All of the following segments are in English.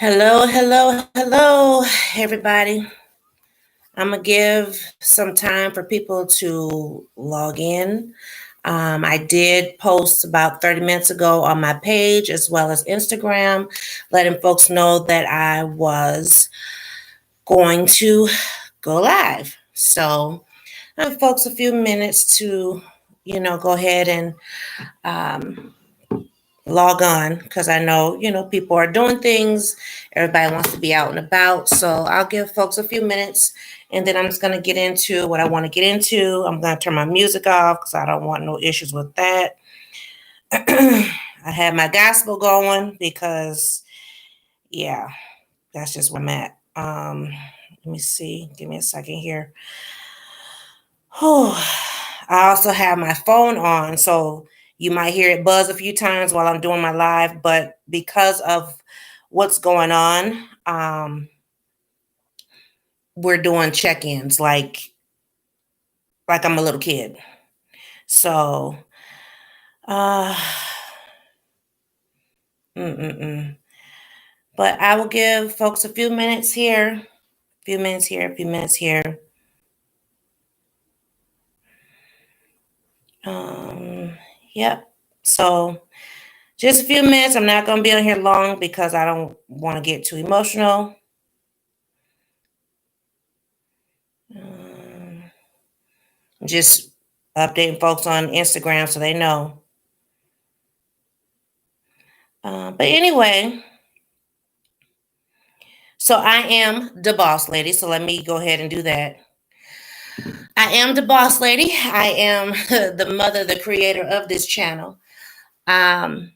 Hello, hello, hello, everybody. I'm going to give some time for people to log in. I did post about 30 minutes ago on my page as well as Instagram, letting folks know that I was going to go live. So, I have folks a few minutes to, go ahead and log on because I know, people are doing things. Everybody wants to be out and about. So I'll give folks a few minutes and then I'm just going to get into what I want to get into. I'm going to turn my music off because I don't want no issues with that. I have my gospel going because, yeah, that's just where I'm at. Let me see. Give me a second here. I also have my phone on, so you might hear it buzz a few times while I'm doing my live, but because of what's going on, we're doing check-ins like I'm a little kid. So, uh, but I will give folks a few minutes here, a few minutes here, a few minutes here. Yep. So just a few minutes. I'm not going to be on here long because I don't want to get too emotional. Just updating folks on Instagram so they know. But anyway, so I am the boss lady. So let me go ahead and do that. I am the boss lady. I am the mother, the creator of this channel. I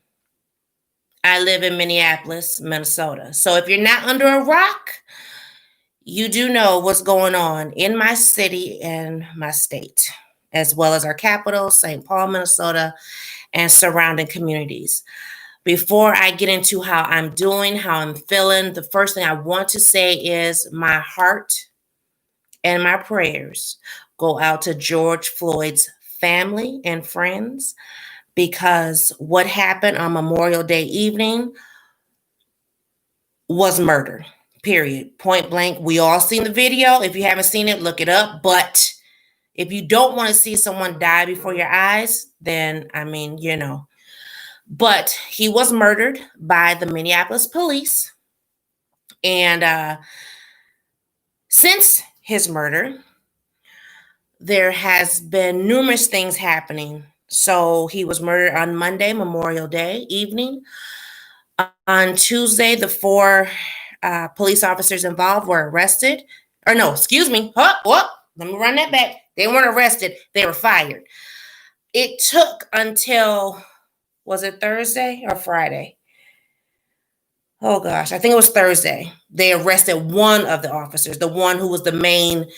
live in Minneapolis, Minnesota. So if you're not under a rock, you do know what's going on in my city and my state, as well as our capital, St. Paul, Minnesota, and surrounding communities. Before I get into how I'm doing, how I'm feeling, the first thing I want to say is my heart and my prayers go out to George Floyd's family and friends because what happened on Memorial Day evening was murder, period. Point blank. We all seen the video. If you haven't seen it, look it up. But if you don't want to see someone die before your eyes, then, But he was murdered by the Minneapolis police. And since his murder, there has been numerous things happening. So he was murdered on Monday, Memorial Day evening. On Tuesday, the four police officers involved were arrested. Or no, excuse me. Let me run that back. They weren't arrested. They were fired. It took until, was it Thursday or Friday? Oh gosh, I think it was Thursday. They arrested one of the officers, the one who was the main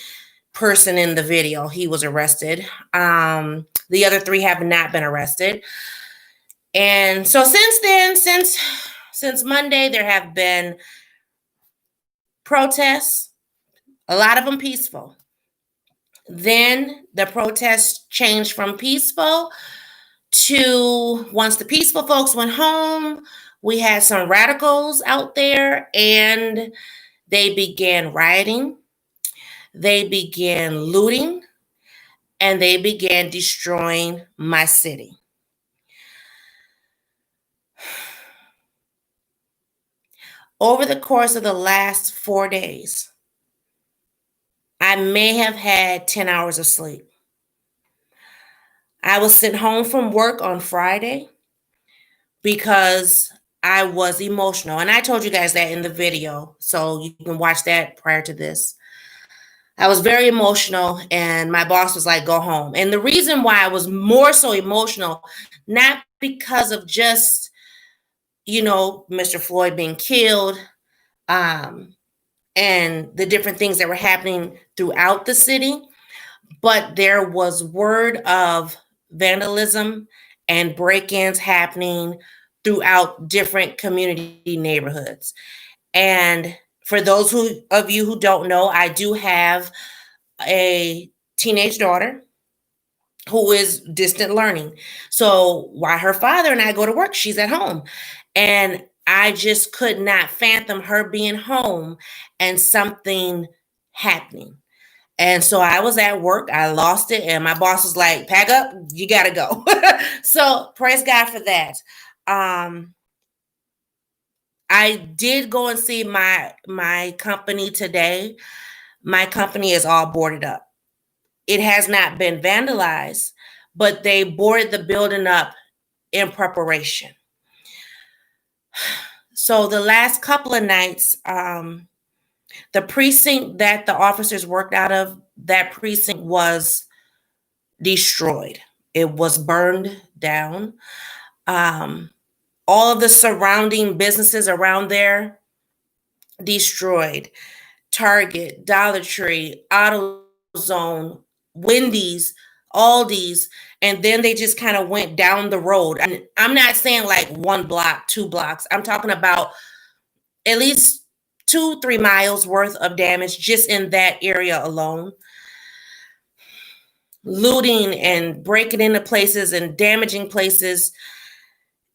person in the video. He was arrested. The other three have not been arrested. And so since then, since Monday, there have been protests, a lot of them peaceful. Then the protests changed from peaceful to, once the peaceful folks went home, we had some radicals out there and they began rioting, they began looting, and they began destroying my city. Over the course of the last 4 days, I may have had 10 hours of sleep. I was sent home from work on Friday because I was emotional. And I told you guys that in the video, so you can watch that prior to this. I was very emotional and my boss was like, go home. And the reason why I was more so emotional, not because of just, Mr. Floyd being killed, and the different things that were happening throughout the city, but there was word of vandalism and break-ins happening throughout different community neighborhoods. And for those of you who don't know, I do have a teenage daughter who is distant learning. So while her father and I go to work, she's at home. And I just could not fathom her being home and something happening. And so I was at work, I lost it, and my boss was like, pack up, you gotta go. So praise God for that. Um, I did go and see my company today. My company is all boarded up. It has not been vandalized, but they boarded the building up in preparation. So the last couple of nights, the precinct that the officers worked out of, that precinct was destroyed. It was burned down. Um, all of the surrounding businesses around there destroyed. Target, Dollar Tree, AutoZone, Wendy's, Aldi's, and then they just kind of went down the road. And I'm not saying like 1 block, 2 blocks. I'm talking about at least 2-3 miles worth of damage just in that area alone. Looting and breaking into places and damaging places.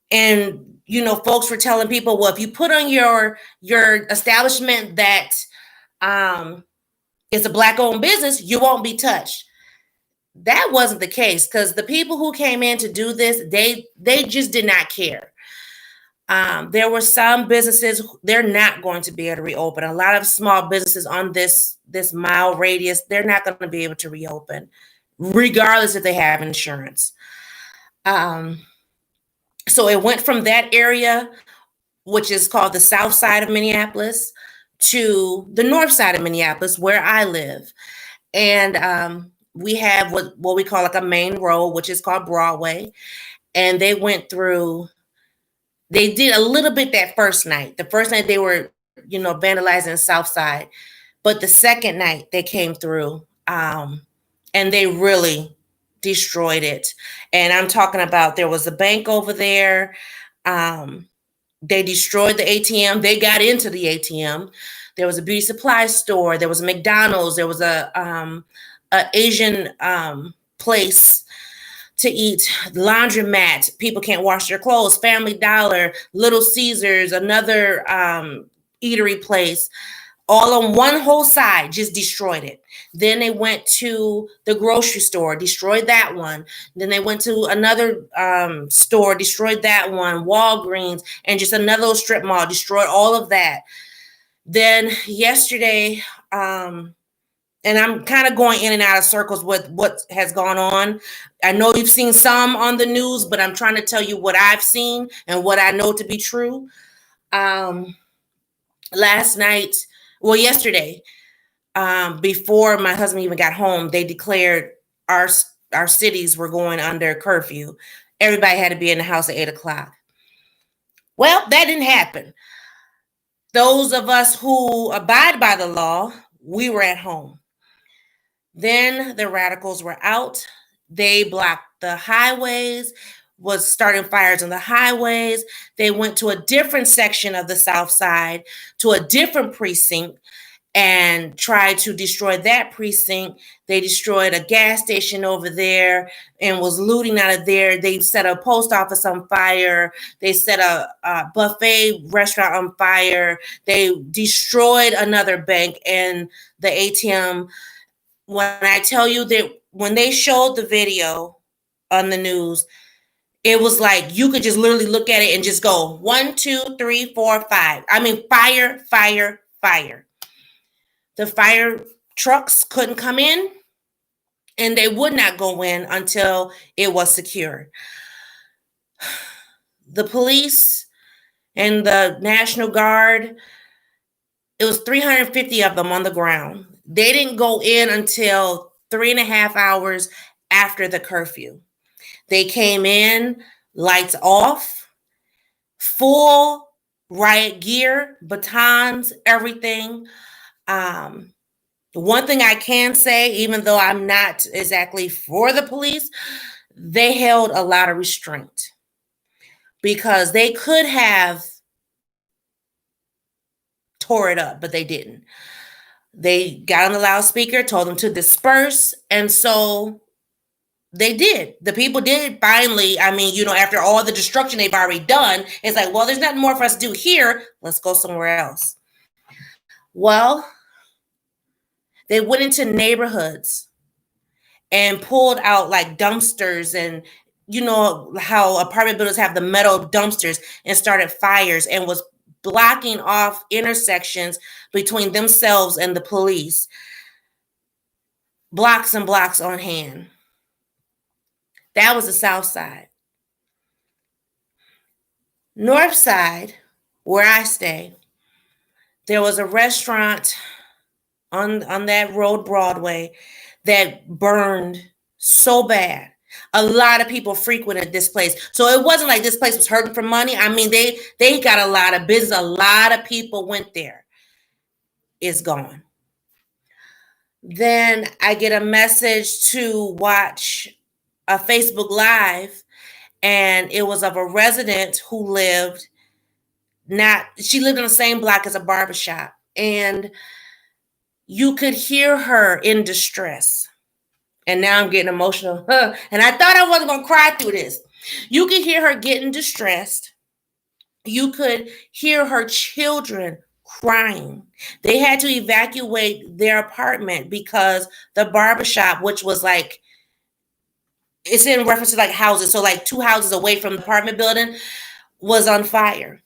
And folks were telling people, well, if you put on your establishment that it's a black owned business, you won't be touched. That wasn't the case, because the people who came in to do this, they just did not care. There were some businesses, they're not going to be able to reopen. A lot of small businesses on this mile radius, they're not going to be able to reopen, regardless if they have insurance. So it went from that area, which is called the south side of Minneapolis, to the north side of Minneapolis, where I live. And we have what we call like a main road, which is called Broadway. And they did a little bit that first night. The first night they were, vandalizing south side. But the second night they came through, and they really destroyed it. And I'm talking about, there was a bank over there. They destroyed the ATM. They got into the ATM. There was a beauty supply store. There was a McDonald's. There was a Asian place to eat, laundromat. People can't wash their clothes. Family Dollar, Little Caesars, another eatery place. All on one whole side, just destroyed it. Then they went to the grocery store, destroyed that one. Then they went to another store, destroyed that one, Walgreens, and just another little strip mall, destroyed all of that. Then yesterday, and I'm kind of going in and out of circles with what has gone on. I know you've seen some on the news, but I'm trying to tell you what I've seen and what I know to be true. Yesterday, before my husband even got home, they declared our cities were going under curfew. Everybody had to be in the house at 8 o'clock. Well, that didn't happen. Those of us who abide by the law, we were at home. Then the radicals were out. They blocked the highways, was starting fires on the highways. They went to a different section of the south side, to a different precinct, and tried to destroy that precinct. They destroyed a gas station over there and was looting out of there. They set a post office on fire. They set a buffet restaurant on fire. They destroyed another bank and the ATM. When I tell you that when they showed the video on the news, it was like you could just literally look at it and just go 1, 2, 3, 4, 5. I mean, fire, fire, fire. The fire trucks couldn't come in, and they would not go in until it was secure. The police and the National Guard, it was 350 of them on the ground. They didn't go in until 3.5 hours after the curfew. They came in, lights off, full riot gear, batons, everything. One thing I can say, even though I'm not exactly for the police, they held a lot of restraint, because they could have tore it up, but they didn't. They got on the loudspeaker, told them to disperse. And so They did. The people did finally. I mean, after all the destruction they've already done, it's like, well, there's nothing more for us to do here. Let's go somewhere else. Well, they went into neighborhoods and pulled out like dumpsters, and how apartment buildings have the metal dumpsters, and started fires and was blocking off intersections between themselves and the police. Blocks and blocks on hand. That was the south side. North side, where I stay, there was a restaurant on that road, Broadway, that burned so bad. A lot of people frequented this place. So it wasn't like this place was hurting for money. I mean, they got a lot of business. A lot of people went there. It's gone. Then I get a message to watch a Facebook Live, and it was of a resident who she lived in the same block as a barbershop, and you could hear her in distress. And now I'm getting emotional. And I thought I wasn't going to cry through this. You could hear her getting distressed. You could hear her children crying. They had to evacuate their apartment because the barbershop, which was like, it's in reference to like houses, so like 2 houses away from the apartment building, was on fire.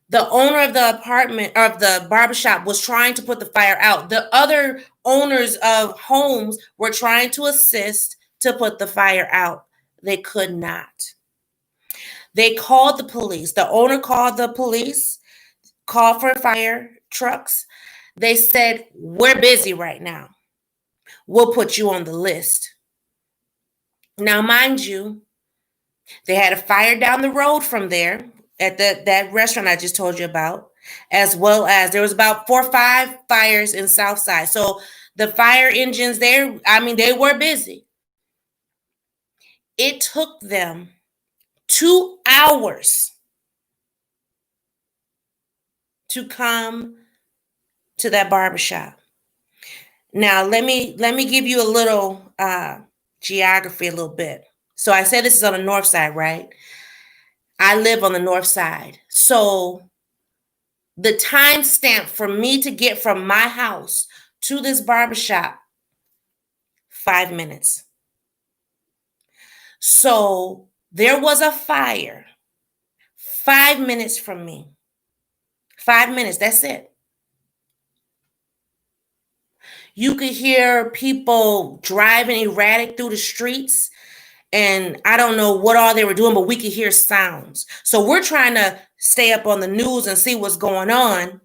The owner of the apartment, of the barbershop, was trying to put the fire out. The other owners of homes were trying to assist to put the fire out. They could not. They called the police. The owner called the police, called for fire trucks. They said, "We're busy right now. We'll put you on the list." Now, mind you, they had a fire down the road from there at that restaurant I just told you about, as well as there was about 4 or 5 fires in Southside. So the fire engines there, I mean, they were busy. It took them 2 hours to come to that barbershop. Now, let me give you a little geography a little bit. So I said this is on the north side, right? I live on the north side. So the time stamp for me to get from my house to this barbershop, 5 minutes. So there was a fire 5 minutes from me. 5 minutes, that's it. You could hear people driving erratic through the streets. And I don't know what all they were doing, but we could hear sounds. So we're trying to stay up on the news and see what's going on.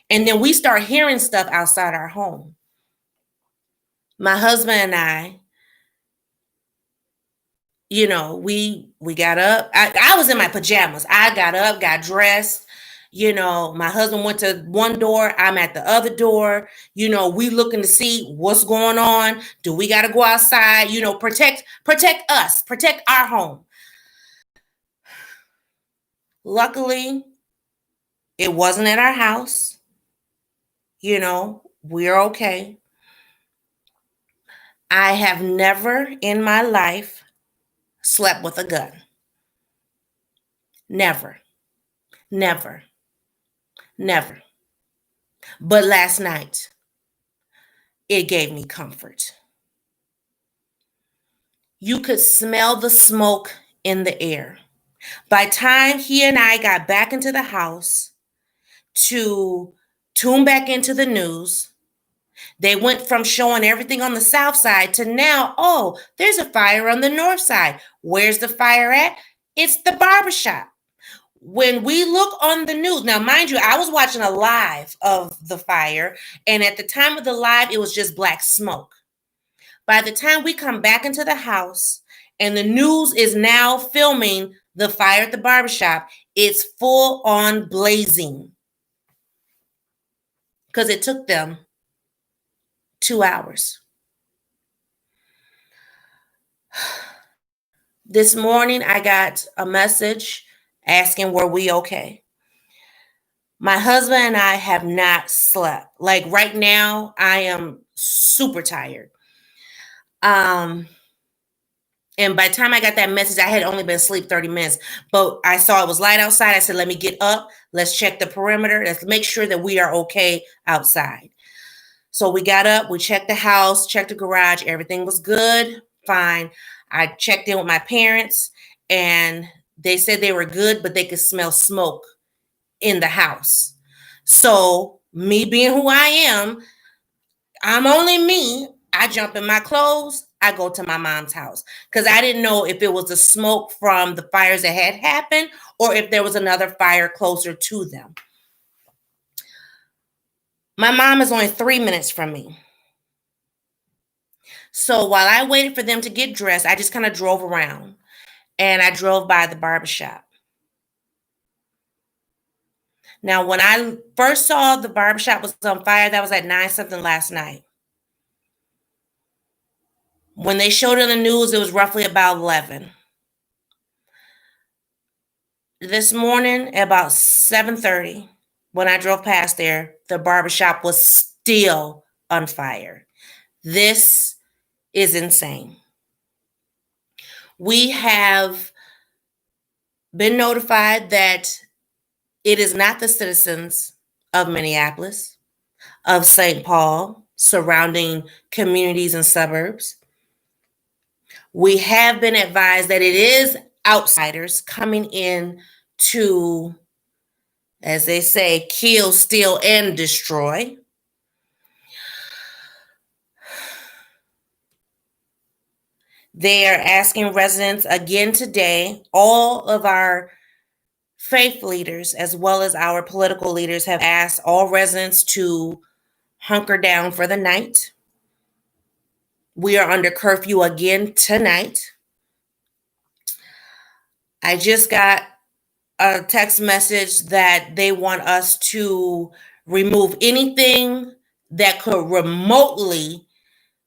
And then we start hearing stuff outside our home. My husband and I, we got up. I was in my pajamas. I got up, got dressed. My husband went to one door. I'm at the other door. We looking to see what's going on. Do we got to go outside? Protect us, protect our home. Luckily, it wasn't at our house. We're okay. I have never in my life slept with a gun. Never. Never. Never. But last night, it gave me comfort. You could smell the smoke in the air. By the time he and I got back into the house to tune back into the news, they went from showing everything on the south side to now, oh, there's a fire on the north side. Where's the fire at? It's the barbershop. When we look on the news, now mind you, I was watching a live of the fire, and at the time of the live, it was just black smoke. By the time we come back into the house and the news is now filming the fire at the barbershop, it's full on blazing. Because it took them 2 hours. This morning, I got a message asking, were we okay? My husband and I have not slept. Like right now, I am super tired. And by the time I got that message, I had only been asleep 30 minutes. But I saw it was light outside. I said, let me get up. Let's check the perimeter. Let's make sure that we are okay outside. So we got up. We checked the house, checked the garage. Everything was good, fine. I checked in with my parents, and they said they were good, but they could smell smoke in the house. So me being who I am, I'm only me. I jump in my clothes. I go to my mom's house because I didn't know if it was the smoke from the fires that had happened or if there was another fire closer to them. My mom is only 3 minutes from me. So while I waited for them to get dressed, I just kind of drove around and I drove by the barbershop. Now, when I first saw the barbershop was on fire, that was at 9 something last night. When they showed it on the news, it was roughly about 11. This morning, at about 7:30, when I drove past there, the barbershop was still on fire. This is insane. We have been notified that it is not the citizens of Minneapolis, of St. Paul, surrounding communities and suburbs. We have been advised that it is outsiders coming in to, as they say, kill, steal, and destroy. They are asking residents again today, all of our faith leaders, as well as our political leaders, have asked all residents to hunker down for the night. We are under curfew again tonight. I just got a text message that they want us to remove anything that could remotely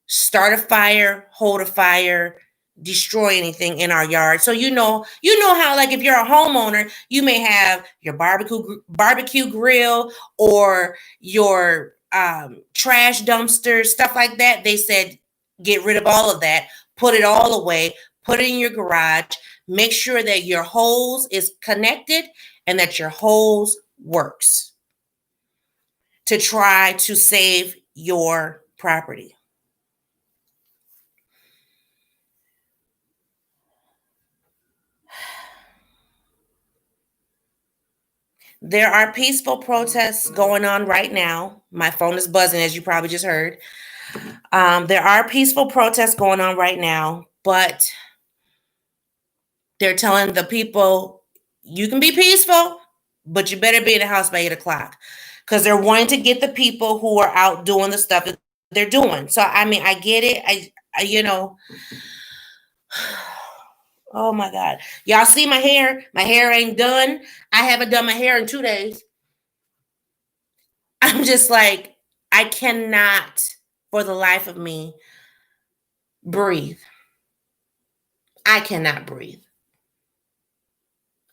start a fire, hold a fire, destroy anything in our yard. So you know how, like, if you're a homeowner, you may have your barbecue grill or your trash dumpster, stuff like that. They said get rid of all of that, put it all away, put it in your garage, make sure that your hose is connected and that your hose works to try to save your property. There are peaceful protests going on right now. My phone is buzzing, as you probably just heard. There are peaceful protests going on right now, but they're telling the people, you can be peaceful, but you better be in the house by 8 o'clock, because they're wanting to get the people who are out doing the stuff that they're doing. So, I mean, I get it. Oh my God. Y'all see my hair? My hair ain't done. I haven't done my hair in 2 days. I'm just like, I cannot, for the life of me, breathe. I cannot breathe.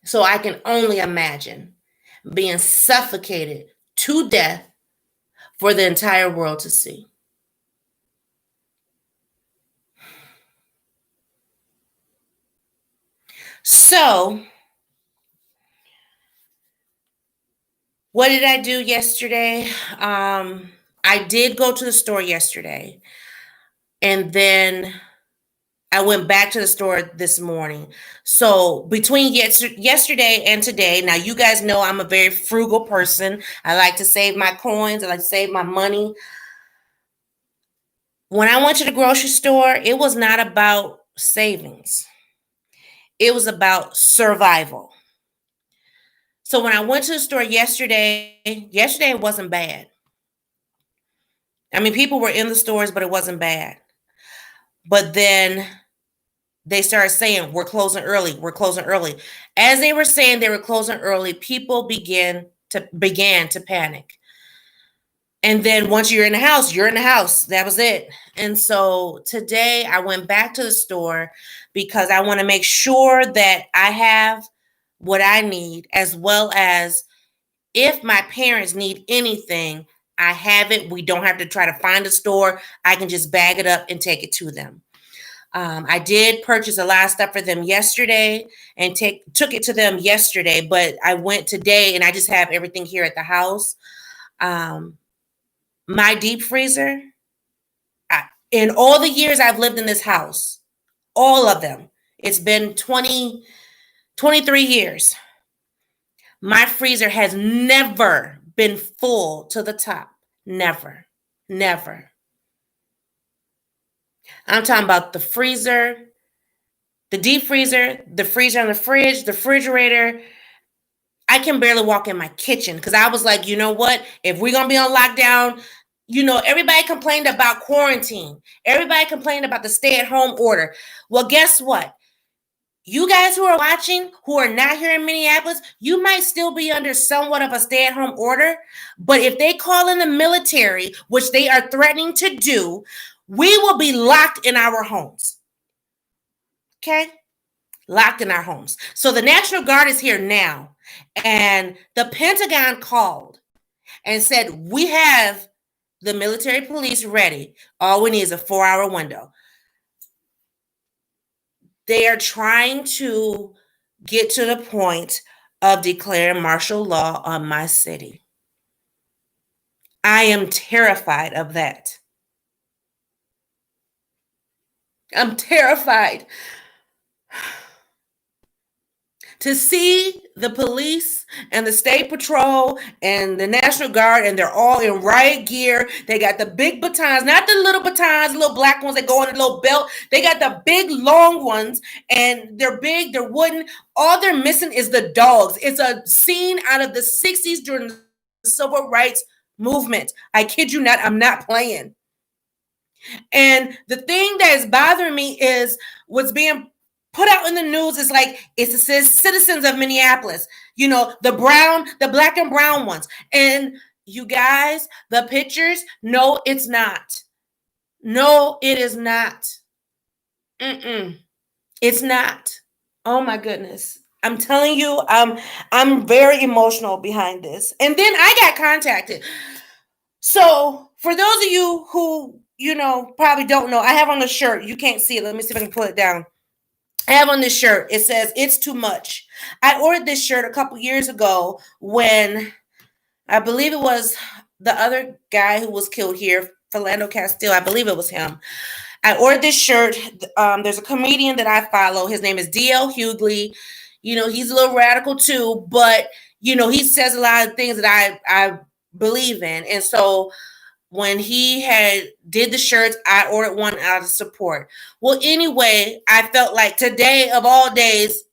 So I can only imagine being suffocated to death for the entire world to see. So, what did I do yesterday? I did go to the store yesterday, and then I went back to the store this morning. So between yesterday and today, now you guys know I'm a very frugal person. I like to save my coins. I like to save my money. When I went to the grocery store, it was not about savings. It was about survival. So when I went to the store yesterday it wasn't bad. I mean, people were in the stores, but it wasn't bad. But then they started saying, we're closing early. We're closing early. As they were saying they were closing early, people began to panic. And then once you're in the house, you're in the house. That was it. And so today I went back to the store because I want to make sure that I have what I need, as well as if my parents need anything, I have it. We don't have to try to find a store. I can just bag it up and take it to them. I did purchase a lot of stuff for them yesterday and took it to them yesterday, but I went today and I just have everything here at the house. My deep freezer, in all the years I've lived in this house, all of them, it's been 23 years. My freezer has never been full to the top. Never. Never. I'm talking about the freezer, the deep freezer, the freezer on the fridge, the refrigerator. I can barely walk in my kitchen because I was like, you know what? If we're going to be on lockdown, everybody complained about quarantine. Everybody complained about the stay-at-home order. Well, guess what? You guys who are watching, who are not here in Minneapolis, you might still be under somewhat of a stay-at-home order. But if they call in the military, which they are threatening to do, we will be locked in our homes. Okay? Locked in our homes. So the National Guard is here now. And the Pentagon called and said, we have the military police ready. All we need is a 4-hour window. They are trying to get to the point of declaring martial law on my city. I am terrified of that. I'm terrified to see the police and the state patrol and the National Guard, and they're all in riot gear. They got the big batons, not the little batons, little black ones that go on a little belt. They got the big long ones, and they're big, they're wooden. All they're missing is the dogs. It's a scene out of the 60s during the civil rights movement. I kid you not, I'm not playing. And the thing that is bothering me is what's being put out in the news is like, it says citizens of Minneapolis, the black and brown ones. And you guys, the pictures, no, it's not. No, it is not. It's not. Oh my goodness. I'm telling you, I'm very emotional behind this. And then I got contacted. So for those of you who, probably don't know, I have on the shirt. You can't see it. Let me see if I can pull it down. I have on this shirt. It says, "It's too much." I ordered this shirt a couple years ago when I believe it was the other guy who was killed here, Philando Castile. I believe it was him. I ordered this shirt. There's a comedian that I follow. His name is D.L. Hughley. He's a little radical too, but, he says a lot of things that I believe in. And so when he did the shirts, I ordered one out of support. Well, anyway, I felt like today of all days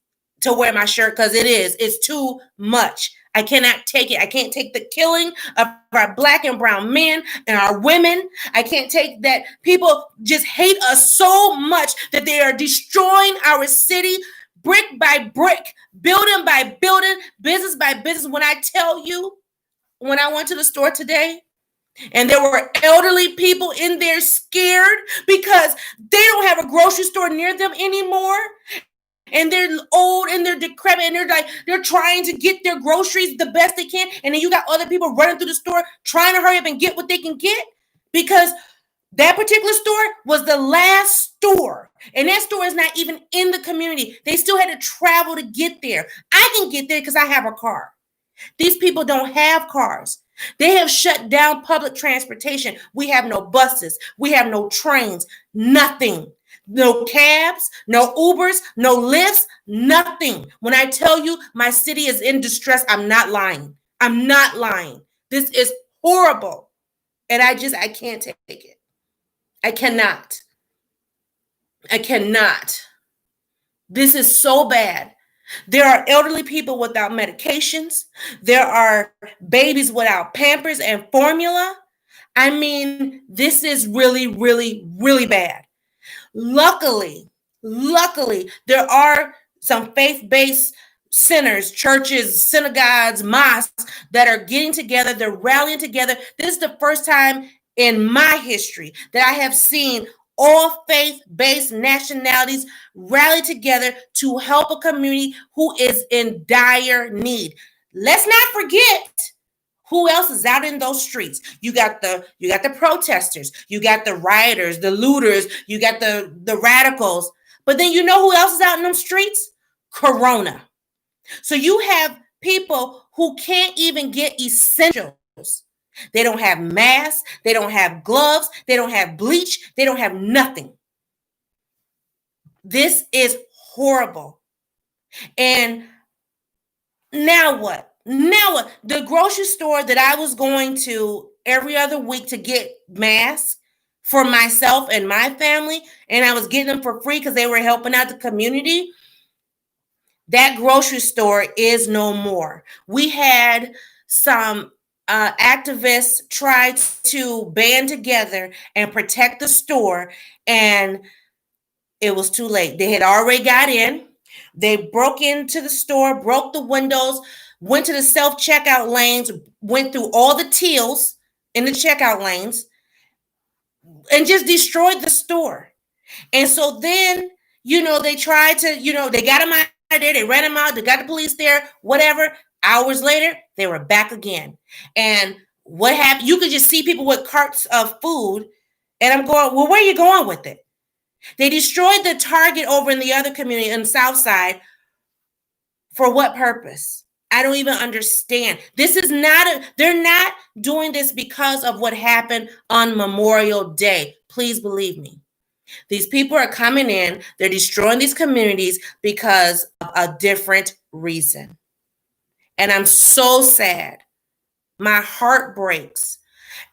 to wear my shirt because it's too much. I cannot take it. I can't take the killing of our black and brown men and our women. I can't take that people just hate us so much that they are destroying our city brick by brick, building by building, business by business. When I tell you, when I went to the store today, and there were elderly people in there scared because they don't have a grocery store near them anymore. And they're old and they're decrepit and they're trying to get their groceries the best they can. And then you got other people running through the store trying to hurry up and get what they can get because that particular store was the last store. And that store is not even in the community. They still had to travel to get there. I can get there because I have a car. These people don't have cars. They have shut down public transportation. We have no buses. We have no trains, nothing. No cabs, no Ubers, no Lyfts, nothing. When I tell you my city is in distress, I'm not lying. I'm not lying. This is horrible. And I can't take it. I cannot. This is so bad. There are elderly people without medications. There are babies without Pampers and formula. I mean, this is really, really, really bad. Luckily, there are some faith-based centers, churches, synagogues, mosques that are getting together. They're rallying together. This is the first time in my history that I have seen all faith-based nationalities rally together to help a community who is in dire need. Let's not forget Who else is out in those streets? You got the protesters, you got the rioters, the looters, you got the radicals. But then you know who else is out in them streets? Corona. So you have people who can't even get essentials. They don't have masks, they don't have gloves, they don't have bleach, they don't have nothing. This is horrible. And now what? Now what? The grocery store that I was going to every other week to get masks for myself and my family, and I was getting them for free because they were helping out the community. That grocery store is no more. We had some activists try to band together and protect the store, and it was too late. They had already got in. They broke into the store, broke the windows, went to the self-checkout lanes, went through all the tills in the checkout lanes, and just destroyed the store. And so then, they tried to, they got them out there, they ran them out, they got the police there, whatever. Hours later, they were back again. And what happened? You could just see people with carts of food. And I'm going, well, where are you going with it? They destroyed the Target over in the other community in the South Side. For what purpose? I don't even understand. They're not doing this because of what happened on Memorial Day. Please believe me. These people are coming in, they're destroying these communities because of a different reason. And I'm so sad. My heart breaks.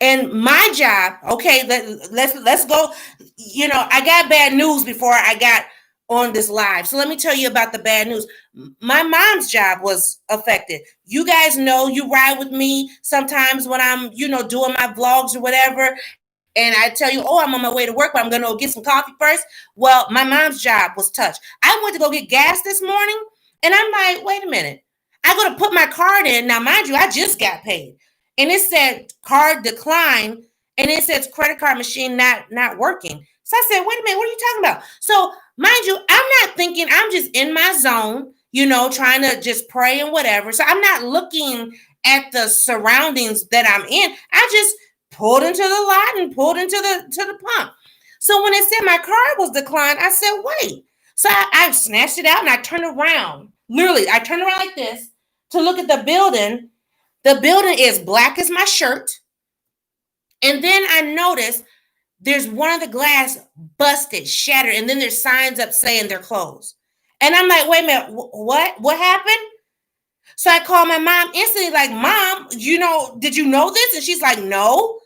And my job, okay, let's go. I got bad news before I got on this live. So let me tell you about the bad news. My mom's job was affected. You guys know, you ride with me sometimes when I'm, doing my vlogs or whatever. And I tell you, I'm on my way to work, but I'm going to go get some coffee first. Well, my mom's job was touched. I went to go get gas this morning, and I'm like, wait a minute. I go to put my card in. Now, mind you, I just got paid. And it said card decline, and it says credit card machine not working. So I said, wait a minute, what are you talking about? So, mind you, I'm not thinking, I'm just in my zone, trying to just pray and whatever. So I'm not looking at the surroundings that I'm in. I just pulled into the lot and pulled into the pump. So when it said my card was declined, I said, wait. So I snatched it out and I turned around. Literally, I turned around like this to look at the building. The building is black as my shirt. And then I noticed there's one of the glass busted, shattered, and then there's signs up saying they're closed. And I'm like, wait a minute, what? What happened? So I called my mom instantly, like, Mom, did you know this? And she's like, no.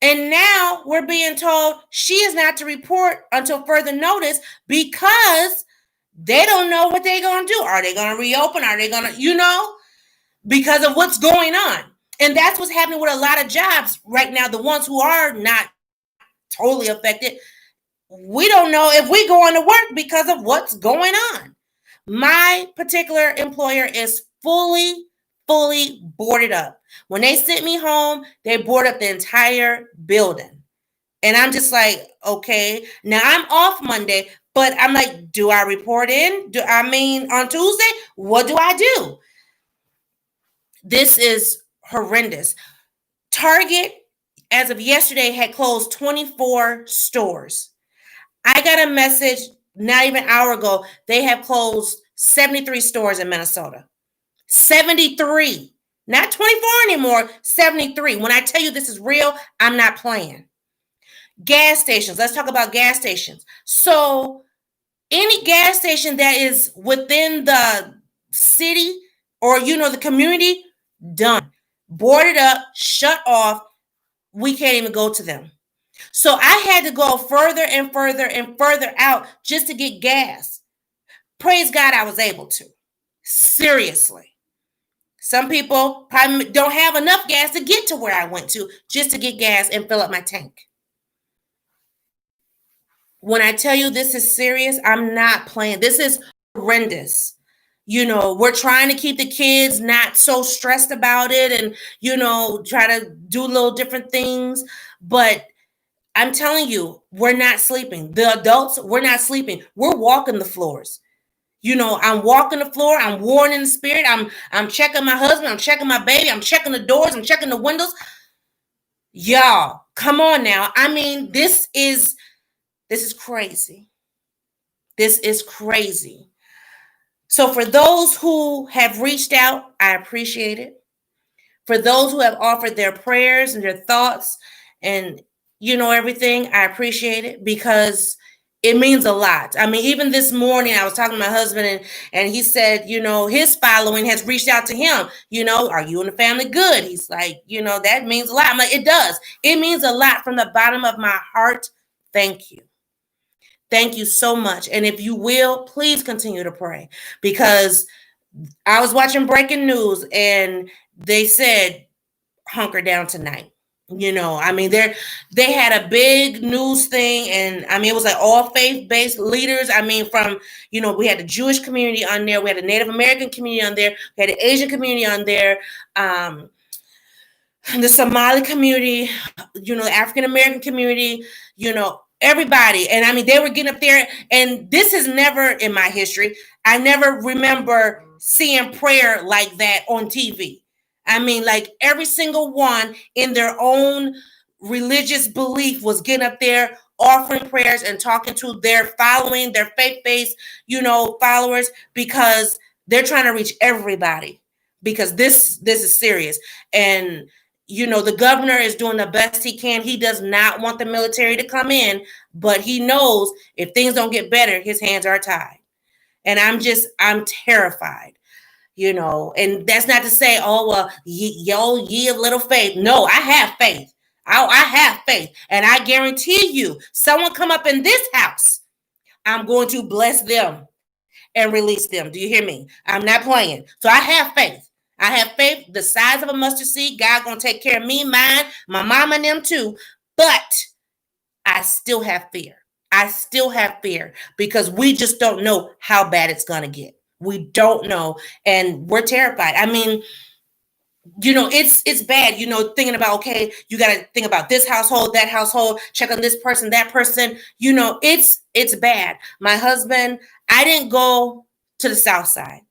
And now we're being told she is not to report until further notice because they don't know what they're going to do. Are they going to reopen? Are they going to, because of what's going on? And that's what's happening with a lot of jobs right now. The ones who are not totally affected, we don't know if we're going to work because of what's going on. My particular employer is fully boarded up. When they sent me home, they boarded up the entire building. And I'm just like, okay, now I'm off Monday, but I'm like, do I report in? On Tuesday, what do I do? This is horrendous. Target, as of yesterday, had closed 24 stores. I got a message not even an hour ago. They have closed 73 stores in Minnesota. 73. Not 24 anymore, 73. When I tell you this is real, I'm not playing. Gas stations. Let's talk about gas stations. So any gas station that is within the city or, the community, done. Boarded up, shut off. We can't even go to them. So I had to go further and further and further out just to get gas. Praise God, I was able to. Seriously. Some people probably don't have enough gas to get to where I went to just to get gas and fill up my tank. When I tell you this is serious, I'm not playing. This is horrendous. We're trying to keep the kids not so stressed about it and, try to do little different things. But I'm telling you, we're not sleeping. The adults, we're not sleeping. We're walking the floors. I'm walking the floor. I'm warring in the spirit. I'm checking my husband. I'm checking my baby. I'm checking the doors. I'm checking the windows. Y'all, come on now. I mean, this is crazy. This is crazy. So for those who have reached out, I appreciate it. For those who have offered their prayers and their thoughts and everything, I appreciate it because it means a lot. I mean, even this morning I was talking to my husband and he said, his following has reached out to him. Are you and the family good? He's like, that means a lot. I'm like, it does. It means a lot from the bottom of my heart. Thank you. Thank you so much. And if you will, please continue to pray because I was watching breaking news and they said, hunker down tonight. I mean, they had a big news thing, and I mean, it was like all faith-based leaders. I mean, from we had the Jewish community on there, we had the Native American community on there, we had the Asian community on there, the Somali community, the African American community, everybody. And I mean, they were getting up there, and this is never in my history. I never remember seeing prayer like that on TV. I mean, like every single one in their own religious belief was getting up there, offering prayers and talking to their following, their faith-based, followers, because they're trying to reach everybody because this is serious. And the governor is doing the best he can. He does not want the military to come in, but he knows if things don't get better, his hands are tied. And I'm terrified. And that's not to say, oh, well, ye of little faith. No, I have faith. I have faith. And I guarantee you, someone come up in this house, I'm going to bless them and release them. Do you hear me? I'm not playing. So I have faith. I have faith the size of a mustard seed. God going to take care of me, mine, my mama and them too. But I still have fear. I still have fear because we just don't know how bad it's going to get. We don't know. And we're terrified. I mean, it's bad, thinking about, okay, you got to think about this household, that household, check on this person, that person, it's bad. My husband, I didn't go to the South Side.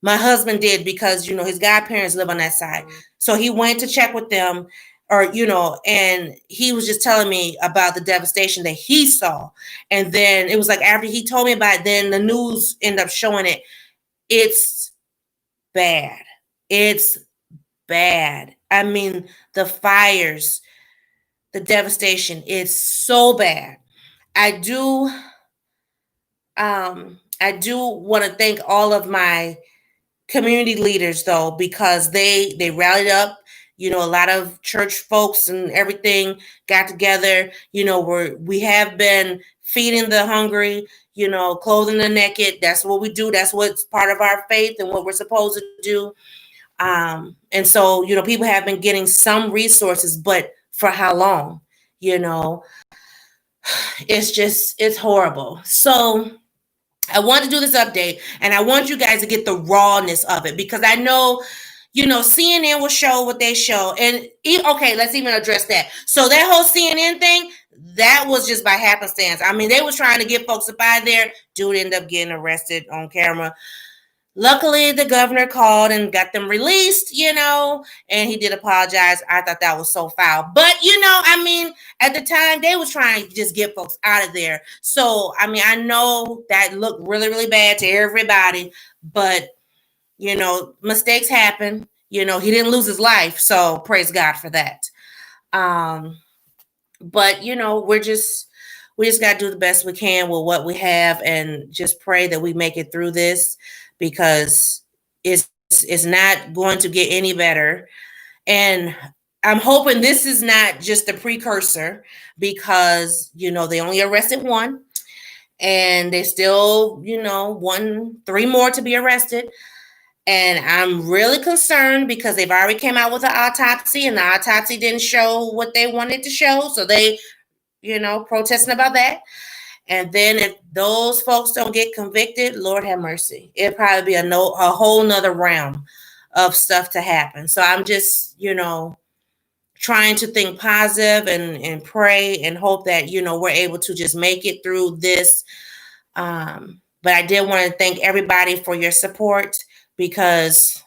My husband did because, his godparents live on that side. So he went to check with them and he was just telling me about the devastation that he saw. And then it was like, after he told me about it, then the news ended up showing it. It's bad. It's bad. I mean, the fires, the devastation is so bad. I do want to thank all of my community leaders though, because they rallied up. A lot of church folks and everything got together. We have been feeding the hungry, clothing the naked. That's what we do. That's what's part of our faith and what we're supposed to do. And so, people have been getting some resources, but for how long? It's horrible. So I want to do this update and I want you guys to get the rawness of it because I know, CNN will show what they show. And okay, let's even address that. So that whole CNN thing, that was just by happenstance. I mean, they was trying to get folks up out there. Dude ended up getting arrested on camera. Luckily, the governor called and got them released, and he did apologize. I thought that was so foul. But, I mean, at the time, they was trying to just get folks out of there. So, I mean, I know that looked really, really bad to everybody. But, mistakes happen. He didn't lose his life. So, praise God for that. But, we just got to do the best we can with what we have and just pray that we make it through this because it's not going to get any better. And I'm hoping this is not just a precursor because, they only arrested one and they still, want 3 more to be arrested. And I'm really concerned because they've already came out with an autopsy and the autopsy didn't show what they wanted to show. So they, protesting about that. And then if those folks don't get convicted, Lord have mercy. It'll probably be a whole nother realm of stuff to happen. So I'm just, trying to think positive and pray and hope that, we're able to just make it through this. But But I did want to thank everybody for your support because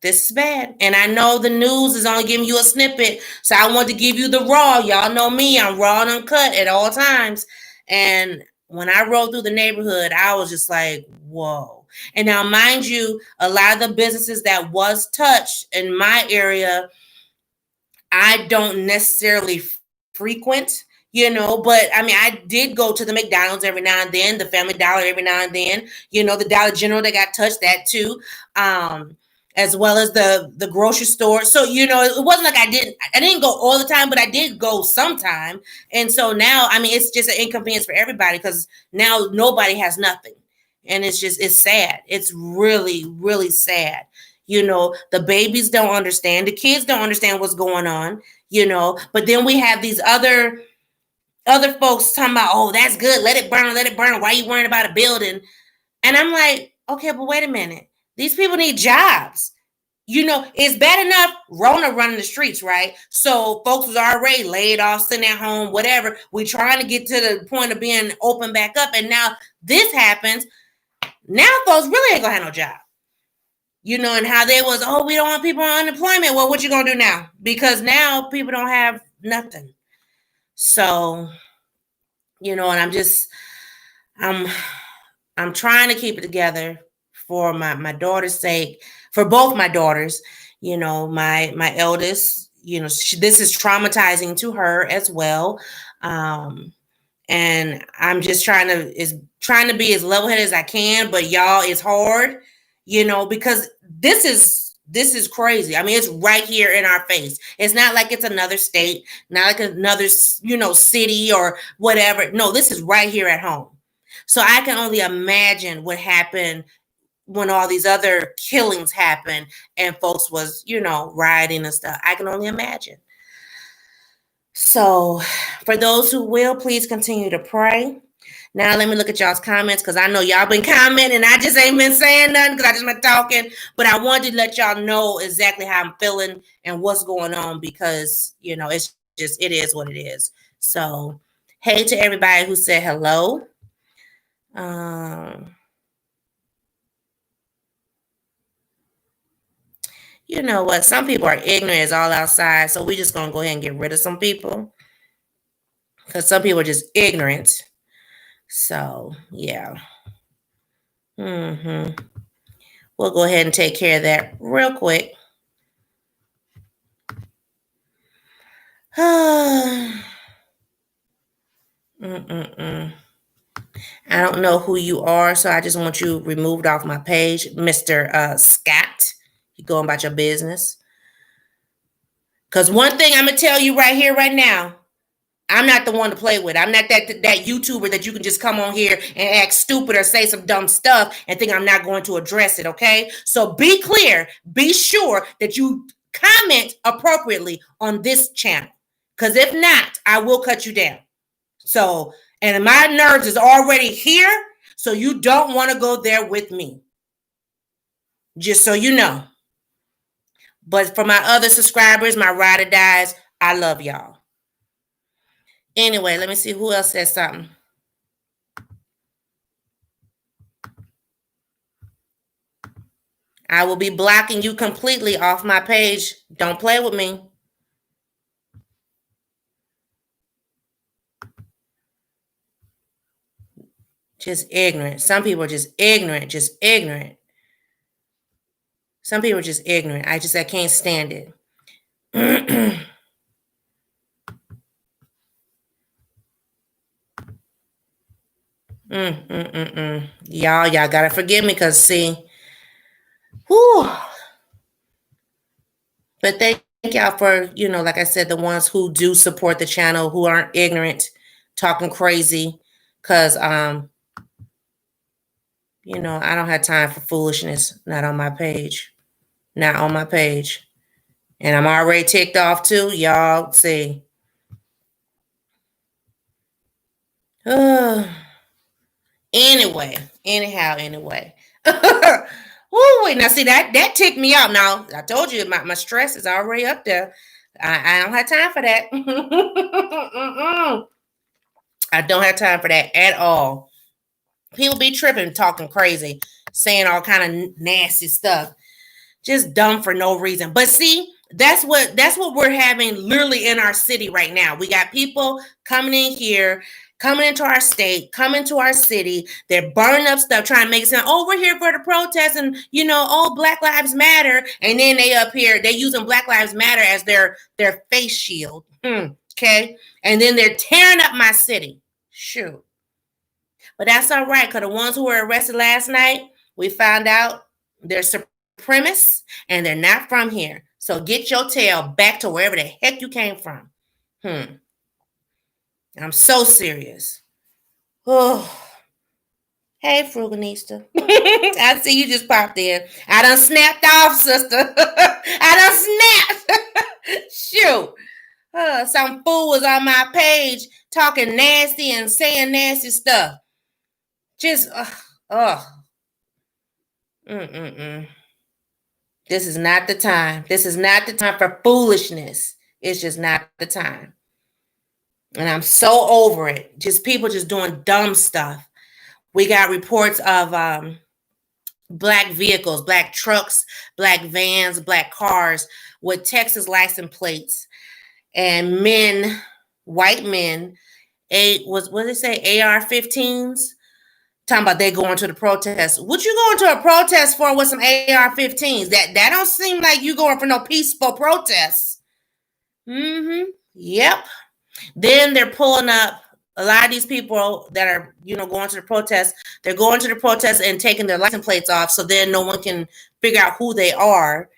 this is bad. And I know the news is only giving you a snippet. So I want to give you the raw. Y'all know me. I'm raw and uncut at all times. And when I rode through the neighborhood, I was just like, whoa. And now, mind you, a lot of the businesses that was touched in my area, I don't necessarily frequent, but I mean, I did go to the McDonald's every now and then, the Family Dollar every now and then, the Dollar General that got touched, that too. As well as the grocery store. So, it wasn't like I didn't go all the time, but I did go sometime. And so now, I mean, it's just an inconvenience for everybody because now nobody has nothing. And it's sad. It's really, really sad. The babies don't understand. The kids don't understand what's going on, but then we have these other folks talking about, oh, that's good. Let it burn. Why are you worrying about a building? And I'm like, okay, but wait a minute. These people need jobs. It's bad enough Rona running the streets, right? So folks was already laid off, sitting at home, whatever. We trying to get to the point of being open back up. And now this happens. Now folks really ain't gonna have no job. And how they was, oh, we don't want people on unemployment. Well, what you gonna do now? Because now people don't have nothing. So, and I'm trying to keep it together for my daughter's sake, for both my daughters. My eldest, this is traumatizing to her as well. And I'm just trying to be as level-headed as I can, but y'all, it's hard, because this is crazy. I mean, it's right here in our face. It's not like it's another state, not like another, city or whatever. No, this is right here at home. So I can only imagine what happened when all these other killings happened and folks was, rioting and stuff. I can only imagine. So for those who will, please continue to pray. Now let me look at y'all's comments because I know y'all been commenting and I just ain't been saying nothing because I just been talking. But I wanted to let y'all know exactly how I'm feeling and what's going on because, it's just, it is what it is. So hey to everybody who said hello. You know what? Some people are ignorant as all outside. So we're just going to go ahead and get rid of some people because some people are just ignorant. So, yeah. We'll go ahead and take care of that real quick. I don't know who you are, so I just want you removed off my page, Mr. Scott. You going about your business. Because one thing I'm going to tell you right here, right now, I'm not the one to play with. I'm not that YouTuber that you can just come on here and act stupid or say some dumb stuff and think I'm not going to address it, okay? So be clear. Be sure that you comment appropriately on this channel. Because if not, I will cut you down. So, and my nerves is already here, so you don't want to go there with me. Just so you know. But for my other subscribers, my ride or dies, I love y'all. Anyway, let me see who else said something. I will be blocking you completely off my page. Don't play with me. Just ignorant. Some people are just ignorant. Some people are just ignorant. I can't stand it. Y'all gotta forgive me because see, whew. But thank y'all for, like I said, the ones who do support the channel, who aren't ignorant, talking crazy, because I don't have time for foolishness. Not on my page. Not on my page. And I'm already ticked off too. Y'all see. Anyway. Woo, now see that ticked me out. Now I told you my stress is already up there. I don't have time for that. I don't have time for that at all. People be tripping, talking crazy, saying all kind of nasty stuff, just dumb for no reason. But see, that's what we're having literally in our city right now. We got people coming in here, coming into our state, coming to our city. They're burning up stuff, trying to make it sound, oh, we're here for the protest, and oh, Black Lives Matter. And then they up here, they using Black Lives Matter as their face shield. Okay, and then they're tearing up my city. Shoot. But that's all right, because the ones who were arrested last night, we found out they're supremacists and they're not from here. So get your tail back to wherever the heck you came from. I'm so serious. Oh, hey, Fruganista. I see you just popped in. I done snapped off, sister. I done snapped. Shoot. Some fool was on my page talking nasty and saying nasty stuff. Just, This is not the time. This is not the time for foolishness. It's just not the time. And I'm so over it. Just people just doing dumb stuff. We got reports of black vehicles, black trucks, black vans, black cars with Texas license plates, and men, white men, what did they say, AR-15s? Talking about they going to the protest. What you going to a protest for with some AR-15s? That don't seem like you going for no peaceful protests. Yep. Then they're pulling up a lot of these people that are, going to the protest. They're going to the protest and taking their license plates off, so then no one can figure out who they are.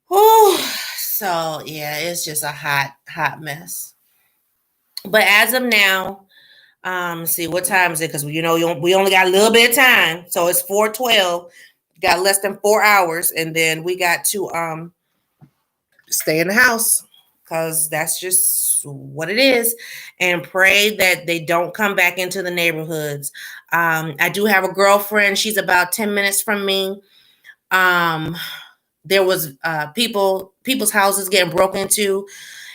So yeah, it's just a hot mess. But as of now, see what time is it? Because we only got a little bit of time, so it's 4:12. Got less than 4 hours, and then we got to stay in the house because that's just what it is, and pray that they don't come back into the neighborhoods. I do have a girlfriend. She's about 10 minutes from me. There was people's houses getting broken into.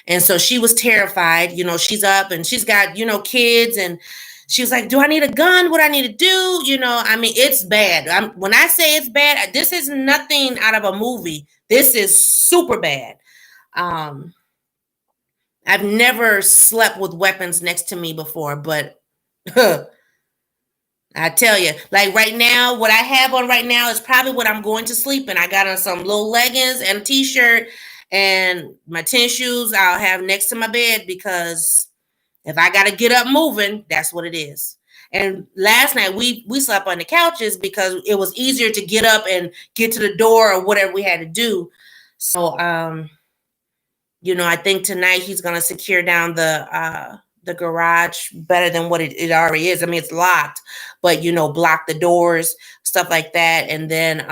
And so she was terrified. She's up and she's got, kids. And she was like, do I need a gun? What I need to do? It's bad. When I say it's bad, this is nothing out of a movie. This is super bad. I've never slept with weapons next to me before, but I tell you, like right now, what I have on right now is probably what I'm going to sleep in. I got on some little leggings and a t-shirt, and my tennis shoes I'll have next to my bed, because if I got to get up moving, that's what it is. And last night we slept on the couches because it was easier to get up and get to the door or whatever we had to do. So, I think tonight he's going to secure down the garage better than what it already is. It's locked, but block the doors, stuff like that. And then,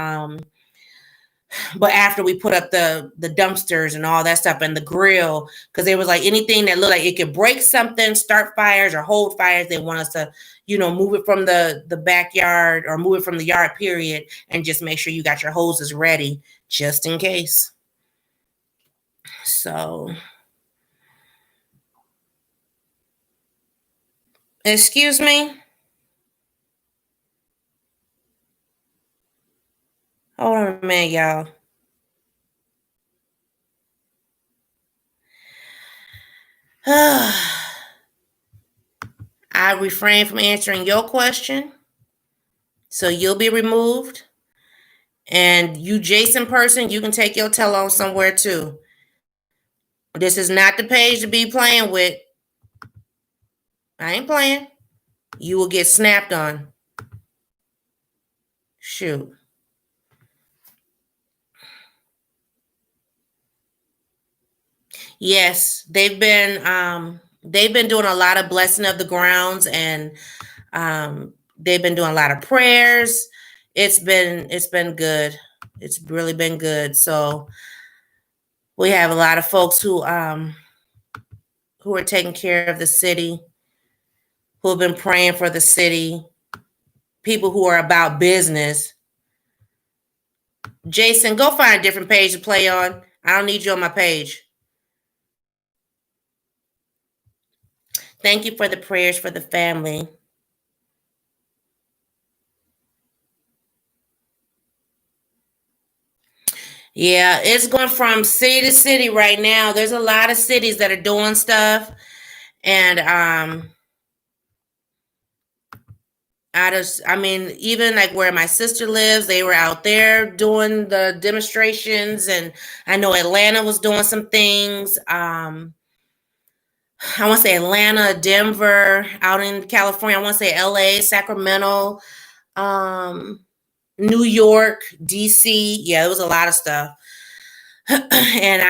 but after we put up the dumpsters and all that stuff and the grill, because they was like anything that looked like it could break something, start fires or hold fires, they want us to, move it from the backyard or move it from the yard, period, and just make sure you got your hoses ready just in case. So, excuse me. Hold on a minute, y'all. I refrain from answering your question, so you'll be removed. And you, Jason person, you can take your tail on somewhere too. This is not the page to be playing with. I ain't playing. You will get snapped on. Shoot. Yes, they've been doing a lot of blessing of the grounds, and they've been doing a lot of prayers. It's been good. It's really been good. So we have a lot of folks who are taking care of the city, who have been praying for the city, people who are about business. Jason, go find a different page to play on. I don't need you on my page. Thank you for the prayers for the family. Yeah, it's going from city to city right now. There's a lot of cities that are doing stuff, and I mean, even like where my sister lives, they were out there doing the demonstrations, and I know Atlanta was doing some things. I want to say Atlanta, Denver, out in California. I want to say LA, Sacramento, um, New York, DC. Yeah, there was a lot of stuff. And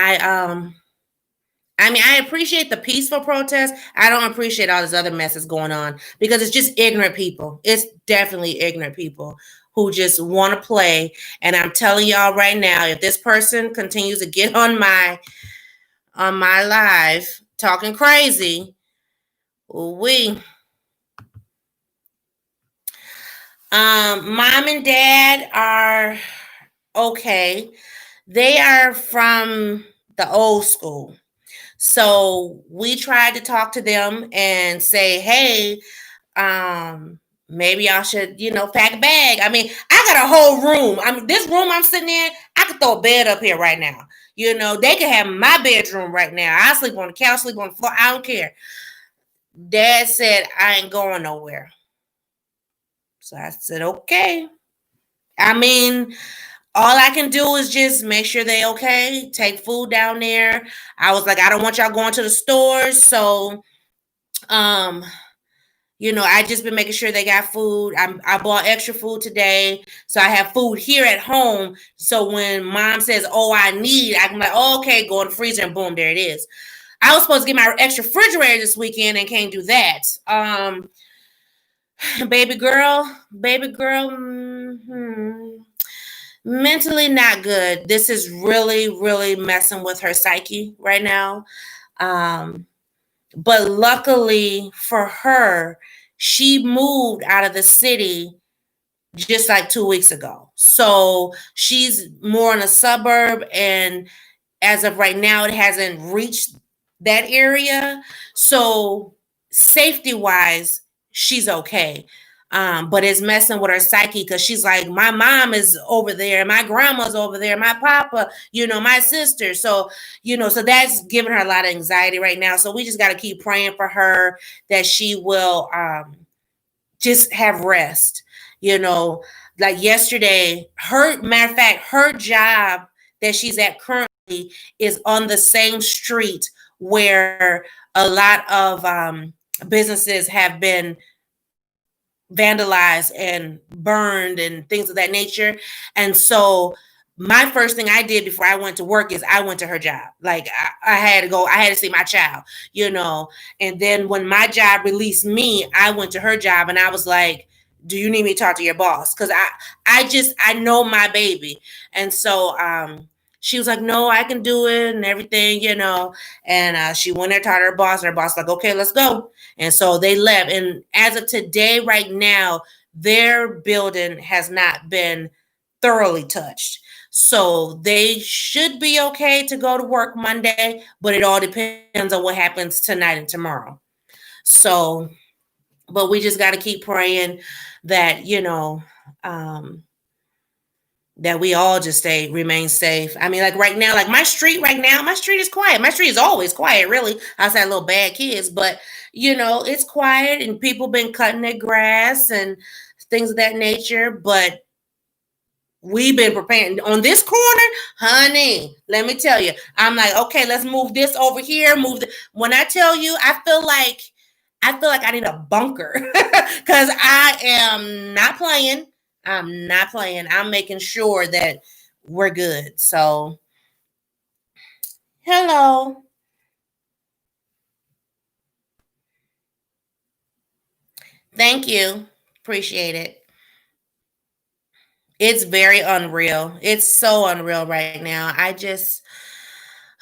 I mean, I appreciate the peaceful protest. I don't appreciate all this other mess that's going on because it's just ignorant people. It's definitely ignorant people who just want to play. And I'm telling y'all right now, if this person continues to get on my live talking crazy, we mom and dad are okay. They are from the old school. So we tried to talk to them and say, hey, maybe y'all should, pack a bag. I mean, I got a whole room. I mean, this room I'm sitting in, I could throw a bed up here right now. They could have my bedroom right now. I sleep on the couch, sleep on the floor. I don't care. Dad said I ain't going nowhere. So I said, okay. I mean, all I can do is just make sure they okay, take food down there. I was like, I don't want y'all going to the stores. So um I just been making sure they got food. I bought extra food today, so I have food here at home. So when mom says, "Oh, I need," I'm like, oh, "Okay, go in the freezer," and boom, there it is. I was supposed to get my extra refrigerator this weekend and can't do that. Baby girl, mentally not good. This is really, really messing with her psyche right now. Um, but luckily for her, she moved out of the city just like 2 weeks ago. So she's more in a suburb, and as of right now, it hasn't reached that area. So safety wise, she's okay. But it's messing with her psyche because she's like, my mom is over there, my grandma's over there, my papa, my sister. So that's giving her a lot of anxiety right now. So we just got to keep praying for her that she will just have rest. Like yesterday, matter of fact, her job that she's at currently is on the same street where a lot of businesses have been vandalized and burned and things of that nature. And so my first thing I did before I went to work is I went to her job. Like I had to go, I had to see my child. And then when my job released me, I went to her job and I was like, do you need me to talk to your boss? Because I know my baby. And so she was like, no, I can do it and everything. And she went there, talked to her boss, and her boss was like, okay, let's go. And so they left. And as of today, right now, their building has not been thoroughly touched. So they should be okay to go to work Monday, but it all depends on what happens tonight and tomorrow. So, but we just got to keep praying that, that we all just remain safe. I mean, like right now, like my street right now, my street is quiet. My street is always quiet, really, outside little bad kids, but it's quiet and people been cutting their grass and things of that nature. But we've been preparing on this corner, honey. Let me tell you, I'm like, okay, let's move this over here. When I tell you, I feel like I need a bunker because I am not playing. I'm not playing. I'm making sure that we're good. So, hello. Thank you. Appreciate it. It's very unreal. It's so unreal right now.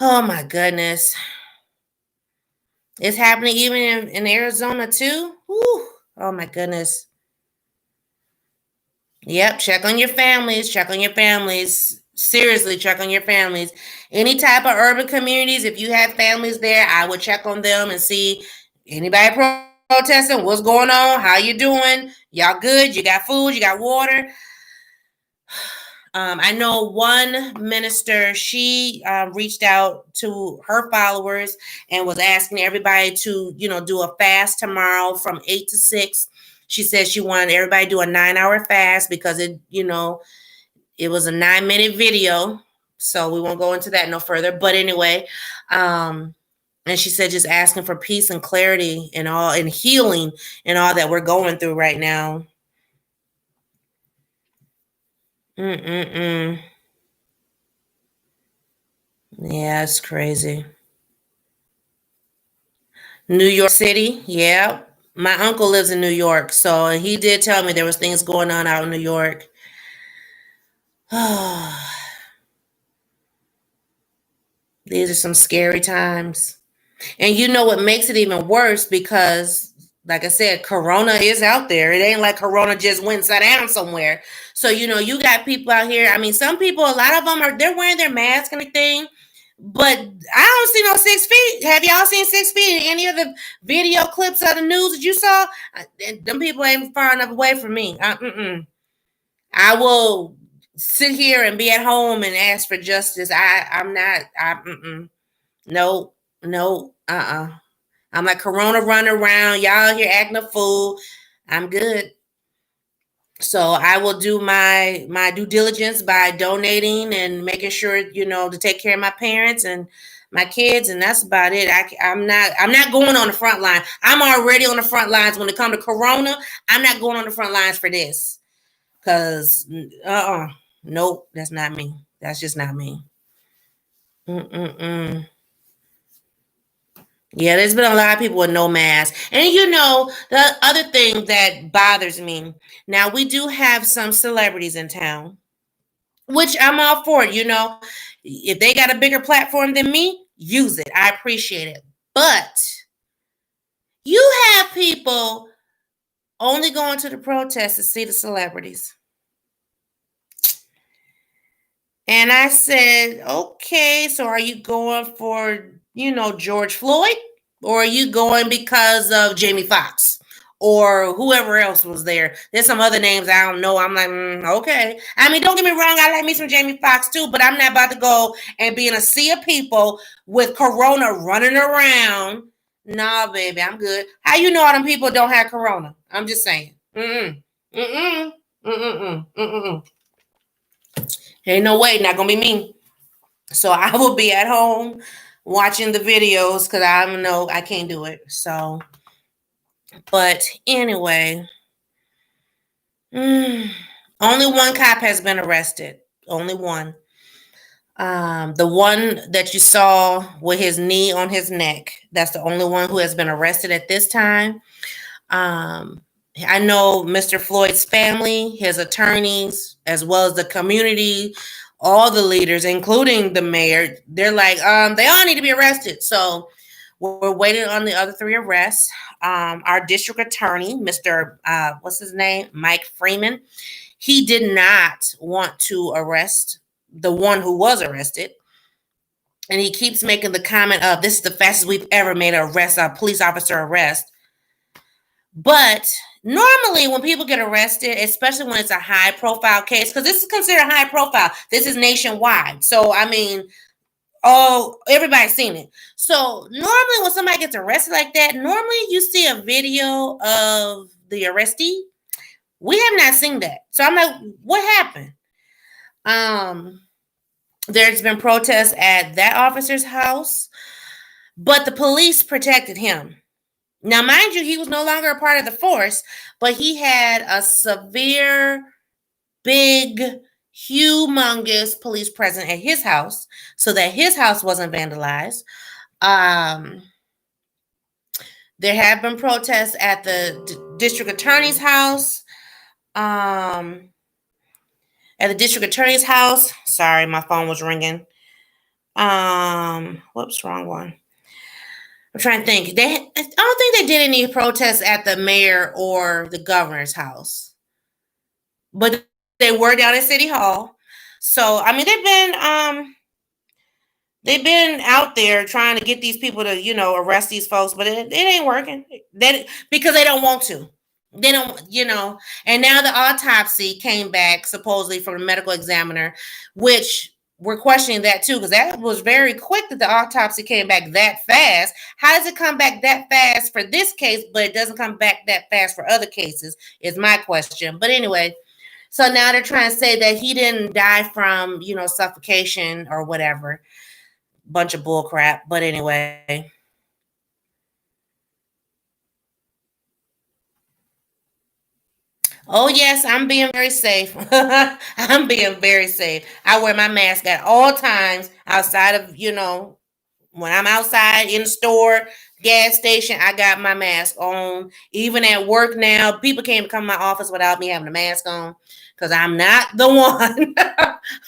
Oh my goodness. It's happening even in Arizona too. Whew. Oh my goodness. Yep, check on your families. Check on your families. Seriously, check on your families. Any type of urban communities, if you have families there, I would check on them and see anybody protesting, what's going on, how you doing, y'all good, you got food, you got water. I know one minister, she reached out to her followers and was asking everybody to, do a fast tomorrow from 8 to 6. She said she wanted everybody to do a 9-hour fast because it was a 9-minute video. So we won't go into that no further. But anyway, and she said just asking for peace and clarity and all and healing and all that we're going through right now. Mm-mm-mm. Yeah, it's crazy. New York City, yeah. My uncle lives in New York, so he did tell me there was things going on out in New York. These are some scary times. And you know what makes it even worse because, like I said, Corona is out there. It ain't like Corona just went and sat down somewhere. So, you got people out here. I mean, some people, a lot of them they're wearing their mask and everything. But I don't see no 6 feet. Have y'all seen 6 feet in any of the video clips of the news that you saw? Them people ain't far enough away from me. I will sit here and be at home and ask for justice. I'm not. No, no, I'm like Corona running around. Y'all here acting a fool. I'm good. So I will do my due diligence by donating and making sure to take care of my parents and my kids, and that's about it. I'm not going on the front line. I'm already on the front lines when it comes to Corona. I'm not going on the front lines for this because nope, that's not me. That's just not me. Mm-mm-mm. Yeah, there's been a lot of people with no mask. And the other thing that bothers me, now we do have some celebrities in town, which I'm all for, If they got a bigger platform than me, use it. I appreciate it. But you have people only going to the protests to see the celebrities. And I said, okay, so are you going for, George Floyd? Or are you going because of Jamie Foxx? Or whoever else was there? There's some other names I don't know. I'm like, okay. I mean, don't get me wrong. I like me some Jamie Foxx too, but I'm not about to go and be in a sea of people with Corona running around. Nah, baby, I'm good. How you know all them people don't have Corona? I'm just saying. Mm-mm. Mm-mm. Mm-mm. Mm-mm. Ain't no way, not gonna be me. So I will be at home watching the videos because I know I can't do it. So, but anyway, only one cop has been arrested. Only one. The one that you saw with his knee on his neck. That's the only one who has been arrested at this time. I know Mr. Floyd's family, his attorneys, as well as the community, all the leaders, including the mayor, they're like, they all need to be arrested. So we're waiting on the other 3 arrests. Our district attorney, Mr. What's his name? Mike Freeman, he did not want to arrest the one who was arrested. And he keeps making the comment of, this is the fastest we've ever made a police officer arrest. But normally when people get arrested, especially when it's a high profile case, because this is considered high profile, this is nationwide. So, I mean, everybody's seen it. So normally when somebody gets arrested like that, normally you see a video of the arrestee. We have not seen that. So I'm like, what happened? There's been protests at that officer's house, but the police protected him. Now, mind you, he was no longer a part of the force, but he had a severe, big, humongous police presence at his house so that his house wasn't vandalized. There have been protests at the district attorney's house. At the district attorney's house. Sorry, my phone was ringing. Whoops, wrong one. I'm trying to think. I don't think they did any protests at the mayor or the governor's house, but they were down at City Hall. So I mean, they've been out there trying to get these people to arrest these folks, but it ain't working. Because they don't want to. They don't, and now the autopsy came back supposedly from the medical examiner, which we're questioning that too, because that was very quick that the autopsy came back that fast. How does it come back that fast for this case, but it doesn't come back that fast for other cases, is my question. But anyway, so now they're trying to say that he didn't die from, suffocation or whatever. Bunch of bull crap. But anyway. Oh, yes, I'm being very safe. I'm being very safe. I wear my mask at all times outside of, when I'm outside in the store, gas station, I got my mask on. Even at work now, people can't come to my office without me having a mask on because I'm not the one.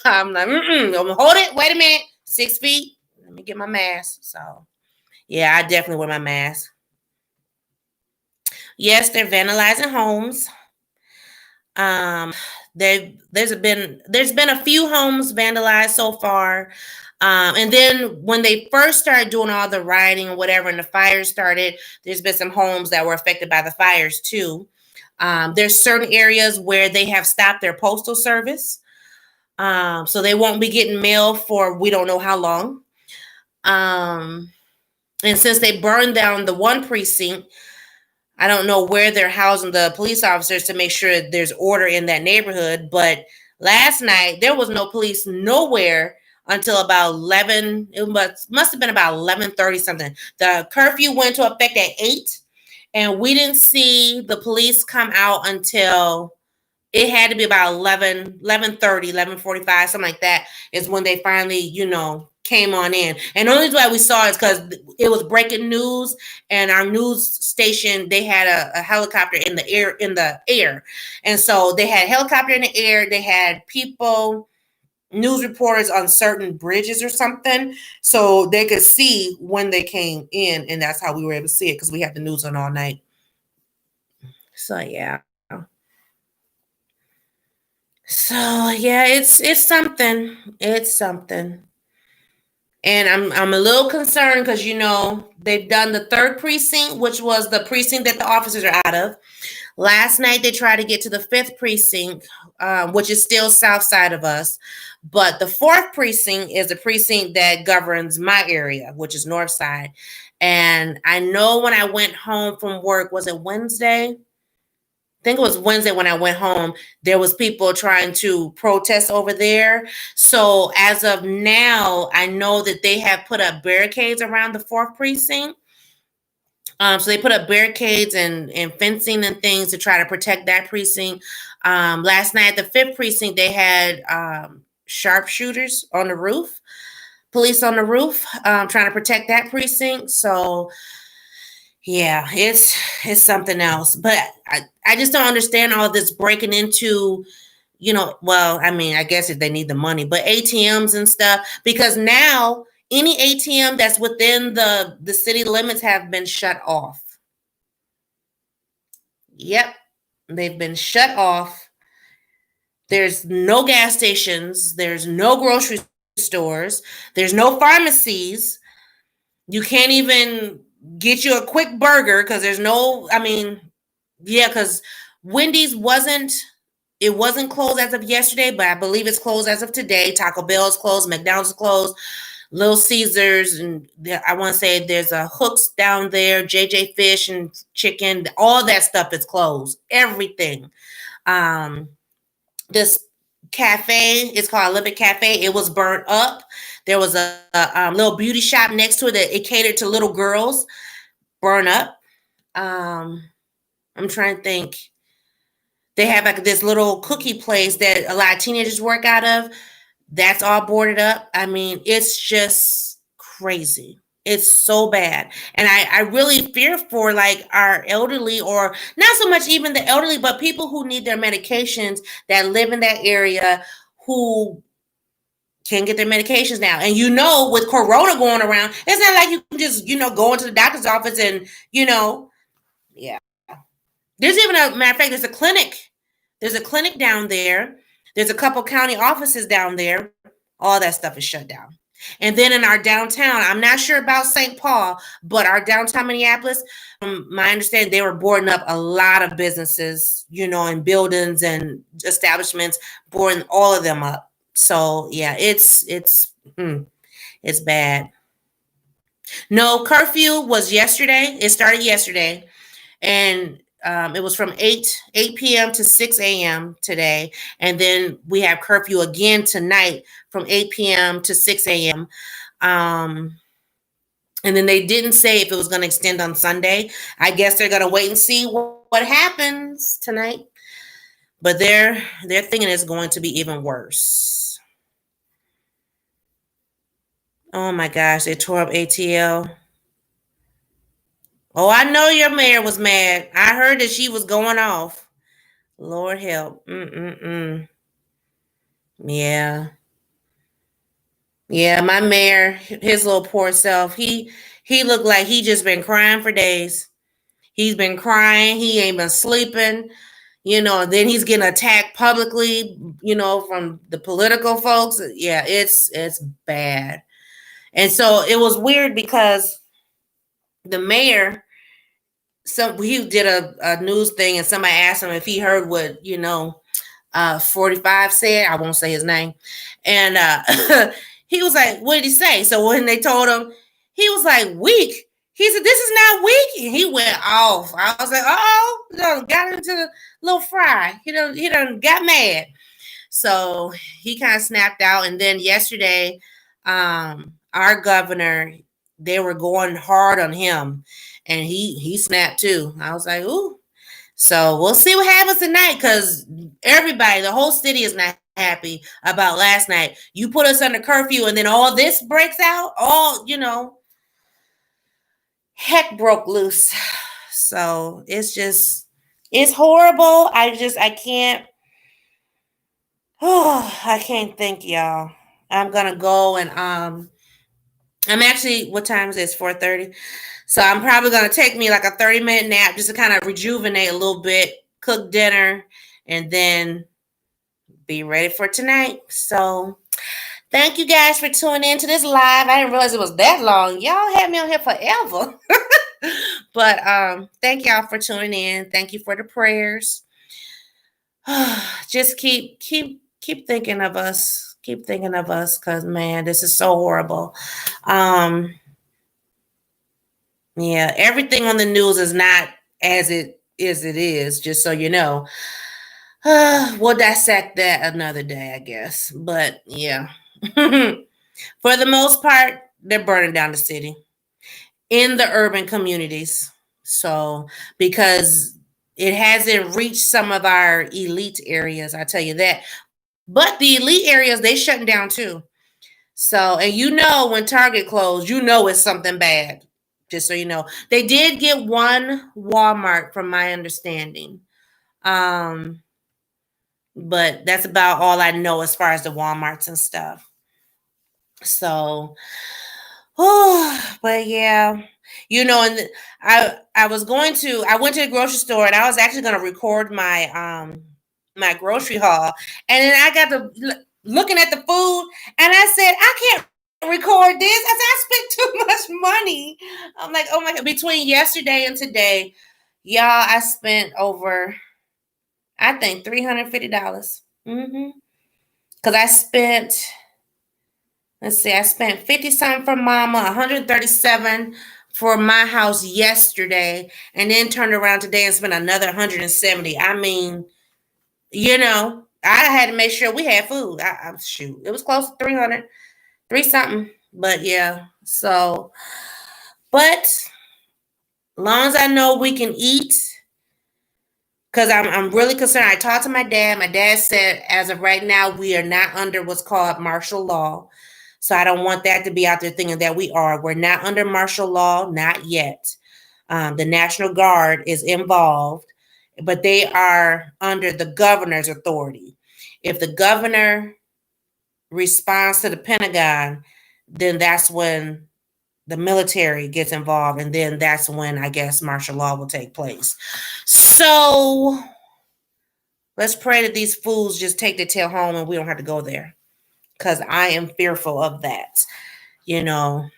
I'm like, hold it. Wait a minute. 6 feet. Let me get my mask. So, yeah, I definitely wear my mask. Yes, they're vandalizing homes. There's been a few homes vandalized so far. And then when they first started doing all the rioting and whatever, and the fires started, there's been some homes that were affected by the fires too. There's certain areas where they have stopped their postal service. So they won't be getting mail for we don't know how long. And since they burned down the one precinct, I don't know where they're housing the police officers to make sure there's order in that neighborhood. But last night there was no police nowhere until about 11. It must have been about 11:30 something. The curfew went into effect at 8, and we didn't see the police come out until it had to be about 11:30, 11:45, something like that, is when they finally, came on in. And the only reason why we saw it is because it was breaking news, and our news station, they had a helicopter in the air. And so they had a helicopter in the air, they had people, news reporters on certain bridges or something, so they could see when they came in, and that's how we were able to see it because we had the news on all night. So yeah. So yeah, it's something. It's something. And I'm a little concerned because they've done the third precinct, which was the precinct that the officers are out of. Last night they tried to get to the fifth precinct, which is still south side of us. But the fourth precinct is the precinct that governs my area, which is north side. And I know when I went home from work, was it Wednesday? Think it was Wednesday when I went home, there was people trying to protest over there. So as of now, I know that they have put up barricades around the fourth precinct. So they put up barricades and fencing and things to try to protect that precinct. Last night at the fifth precinct, they had sharpshooters on the roof, police on the roof, trying to protect that precinct. So yeah, it's something else. But I just don't understand all this breaking into, well, I mean, I guess if they need the money, but ATMs and stuff, because now any ATM that's within the city limits have been shut off. Yep, they've been shut off. There's no gas stations, there's no grocery stores, there's no pharmacies. You can't even get you a quick burger because there's no, I mean, yeah, because Wendy's wasn't closed as of yesterday, but I believe it's closed as of today. Taco Bell is closed, McDonald's is closed, Little Caesars, and I want to say there's a Hooks down there, JJ Fish and Chicken, all that stuff is closed. Everything. This cafe, it's called Olympic Cafe. It was burnt up. There was a little beauty shop next to it that it catered to little girls, burn up. I'm trying to think. They have like this little cookie place that a lot of teenagers work out of. That's all boarded up. I mean, it's just crazy. It's so bad. And I really fear for like our elderly, or not so much even the elderly, but people who need their medications that live in that area who can't get their medications now. And with Corona going around, it's not like you can just, go into the doctor's office and, yeah. There's even a matter of fact, there's a clinic. There's a clinic down there. There's a couple county offices down there. All that stuff is shut down. And then in our downtown, I'm not sure about St. Paul, but our downtown Minneapolis, my understanding, they were boarding up a lot of businesses, and buildings and establishments, boarding all of them up. So yeah, it's bad. No, curfew was yesterday. It started yesterday, and it was from 8 p.m. to 6 a.m. today, and then we have curfew again tonight from 8 p.m. to 6 a.m. Um, and then they didn't say if it was going to extend on Sunday. I guess they're going to wait and see what happens tonight. But they're thinking it's going to be even worse. Oh my gosh, they tore up ATL. Oh, I know your mayor was mad. I heard that she was going off. Lord help. Mm-mm-mm. Yeah. Yeah, my mayor, his little poor self, he looked like he just been crying for days. He's been crying. He ain't been sleeping. Then he's getting attacked publicly, from the political folks. Yeah, it's bad. And so it was weird because the mayor, he did a news thing, and somebody asked him if he heard what 45 said. I won't say his name. And he was like, what did he say? So when they told him, he was like, weak. He said, this is not weak. And he went off. I was like, oh, got into the little fry. He done got mad. So he kind of snapped out. And then yesterday, our governor, they were going hard on him. And he snapped too. I was like, ooh. So we'll see what happens tonight, because everybody, the whole city is not happy about last night. You put us under curfew and then all this breaks out. Heck broke loose. So it's horrible. I can't, I can't think, y'all. I'm going to go and, I'm actually, what time is this? 4:30. So I'm probably going to take me like a 30-minute nap just to kind of rejuvenate a little bit, cook dinner, and then be ready for tonight. So thank you guys for tuning in to this live. I didn't realize it was that long. Y'all had me on here forever. But thank y'all for tuning in. Thank you for the prayers. Just keep thinking of us. Keep thinking of us, because man, this is so horrible. Yeah, everything on the news is not as it is, just so you know. We'll dissect that another day, I guess. But yeah. For the most part, they're burning down the city in the urban communities. So, because it hasn't reached some of our elite areas, I tell you that. But the elite areas, they shutting down too. So, and when Target closed, it's something bad. Just so you know. They did get one Walmart from my understanding. But that's about all I know as far as the Walmarts and stuff. So, but yeah, and I went to the grocery store, and I was actually going to record my grocery haul, and then I got to looking at the food, and I said, I can't record this. I said, I spent too much money. I'm like, oh my God, between yesterday and today, y'all, I spent over, I think, $350. Because I spent, let's see, I spent 50 something for mama, 137 for my house yesterday, and then turned around today and spent another 170. I mean, I had to make sure we had food. Shoot, it was close to 300, three something. But yeah, so, but long as I know we can eat, because I'm really concerned. I talked to my dad. My dad said, as of right now, we are not under what's called martial law. So I don't want that to be out there thinking that we are. We're not under martial law, not yet. The National Guard is involved, but they are under the governor's authority. If the governor responds to the Pentagon, then that's when the military gets involved, and then that's when I guess martial law will take place. So let's pray that these fools just take their tail home and we don't have to go there, because I am fearful of that. you know,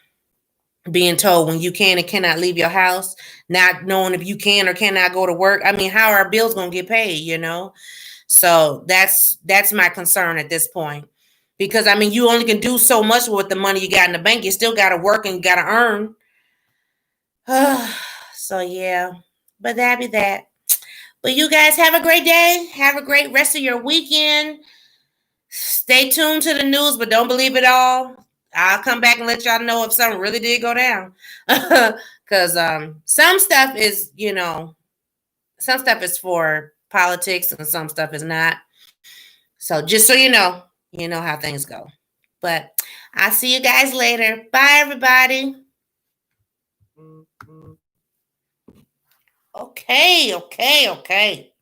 being told when you can and cannot leave your house, not knowing if you can or cannot go to work. I mean, how are our bills going to get paid, you know? So that's my concern at this point. Because I mean, you only can do so much with the money you got in the bank. You still got to work and got to earn. So yeah, but that be that. But you guys have a great day. Have a great rest of your weekend. Stay tuned to the news, but don't believe it all. I'll come back and let y'all know if something really did go down. Because some stuff is, some stuff is for politics and some stuff is not. So just so you know how things go. But I'll see you guys later. Bye, everybody. Okay.